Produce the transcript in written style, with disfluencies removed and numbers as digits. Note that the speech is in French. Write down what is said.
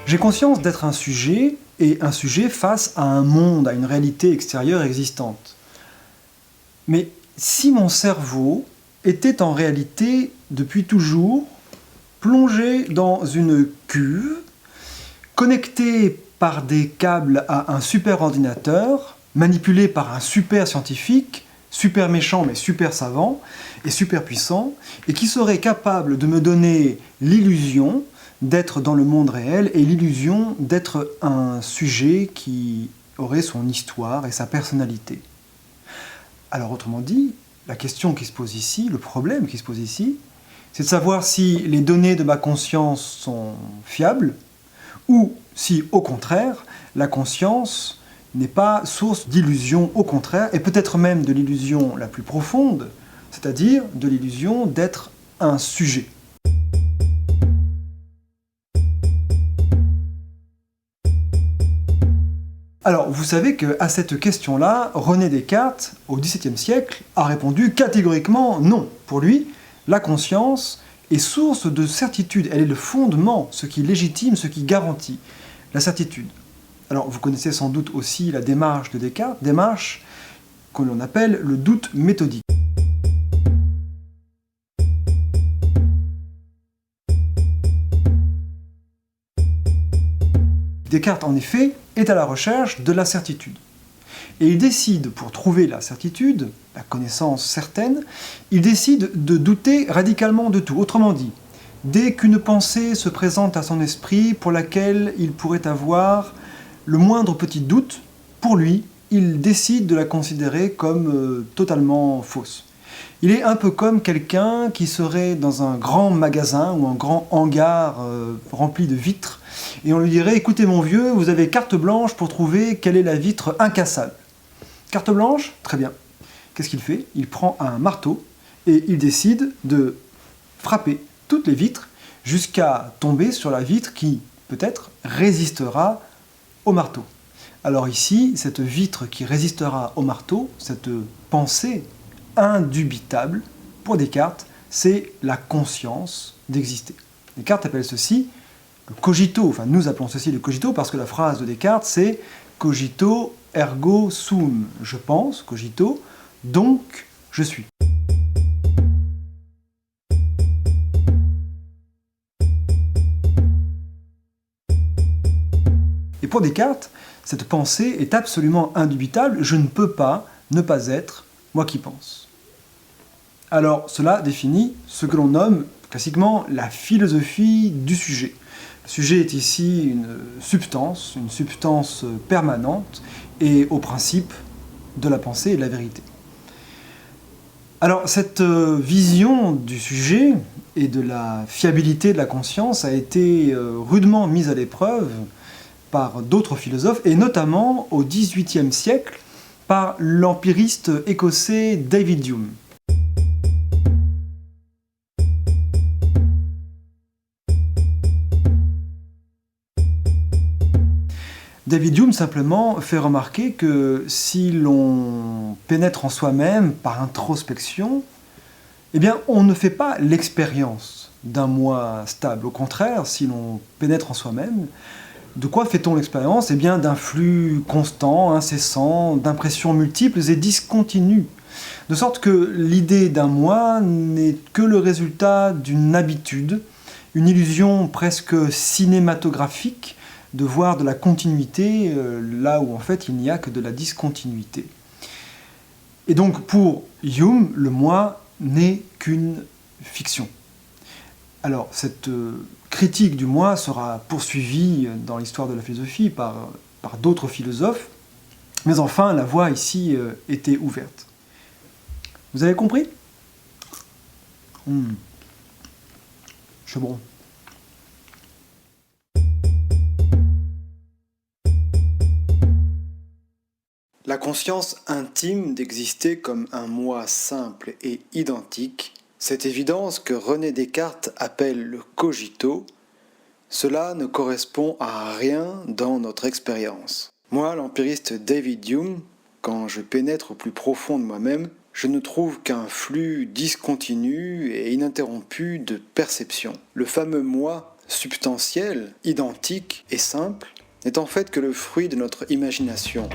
J'ai conscience d'être un sujet, et un sujet face à un monde, à une réalité extérieure existante. Mais si mon cerveau était en réalité, depuis toujours, plongé dans une cuve, connecté par des câbles à un super ordinateur, manipulé par un super scientifique, super méchant mais super savant et super puissant, et qui serait capable de me donner l'illusion d'être dans le monde réel et l'illusion d'être un sujet qui aurait son histoire et sa personnalité. Alors autrement dit, la question qui se pose ici, le problème qui se pose ici, c'est de savoir si les données de ma conscience sont fiables, ou si, au contraire, la conscience n'est pas source d'illusion, au contraire, et peut-être même de l'illusion la plus profonde, c'est-à-dire de l'illusion d'être un sujet. Alors, vous savez qu'à cette question-là, René Descartes, au XVIIe siècle, a répondu catégoriquement non. Pour lui, la conscience est source de certitude, elle est le fondement, ce qui légitime, ce qui garantit la certitude. Alors, vous connaissez sans doute aussi la démarche de Descartes, démarche que l'on appelle le doute méthodique. Descartes, en effet, est à la recherche de la certitude. Et il décide, pour trouver la certitude, la connaissance certaine, il décide de douter radicalement de tout. Autrement dit, dès qu'une pensée se présente à son esprit pour laquelle il pourrait avoir le moindre petit doute, pour lui, il décide de la considérer comme totalement fausse. Il est un peu comme quelqu'un qui serait dans un grand magasin ou un grand hangar rempli de vitres, et on lui dirait « Écoutez mon vieux, vous avez carte blanche pour trouver quelle est la vitre incassable. » Carte blanche? Très bien. Qu'est-ce qu'il fait? Il prend un marteau et il décide de frapper toutes les vitres jusqu'à tomber sur la vitre qui, peut-être, résistera au marteau. Alors ici, cette vitre qui résistera au marteau, cette pensée indubitable, pour Descartes, c'est la conscience d'exister. Descartes appelle ceci le cogito, enfin nous appelons ceci le cogito parce que la phrase de Descartes c'est « cogito ergo sum », je pense, cogito, donc je suis. Et pour Descartes, cette pensée est absolument indubitable, je ne peux pas ne pas être moi qui pense. Alors cela définit ce que l'on nomme classiquement la philosophie du sujet. Le sujet est ici une substance permanente et au principe de la pensée et de la vérité. Alors cette vision du sujet et de la fiabilité de la conscience a été rudement mise à l'épreuve par d'autres philosophes, et notamment au XVIIIe siècle par l'empiriste écossais David Hume. David Hume simplement fait remarquer que si l'on pénètre en soi-même par introspection, eh bien on ne fait pas l'expérience d'un moi stable. Au contraire, si l'on pénètre en soi-même, de quoi fait-on l'expérience? Eh bien d'un flux constant, incessant, d'impressions multiples et discontinues. De sorte que l'idée d'un moi n'est que le résultat d'une habitude, une illusion presque cinématographique, de voir de la continuité là où en fait il n'y a que de la discontinuité. Et donc pour Hume, le moi n'est qu'une fiction. Alors cette critique du moi sera poursuivie dans l'histoire de la philosophie par d'autres philosophes, mais enfin la voie ici était ouverte. Vous avez compris? C'est bon. La conscience intime d'exister comme un moi simple et identique, cette évidence que René Descartes appelle le cogito, cela ne correspond à rien dans notre expérience. Moi, l'empiriste David Hume, quand je pénètre au plus profond de moi-même, je ne trouve qu'un flux discontinu et ininterrompu de perception. Le fameux moi substantiel, identique et simple, n'est en fait que le fruit de notre imagination.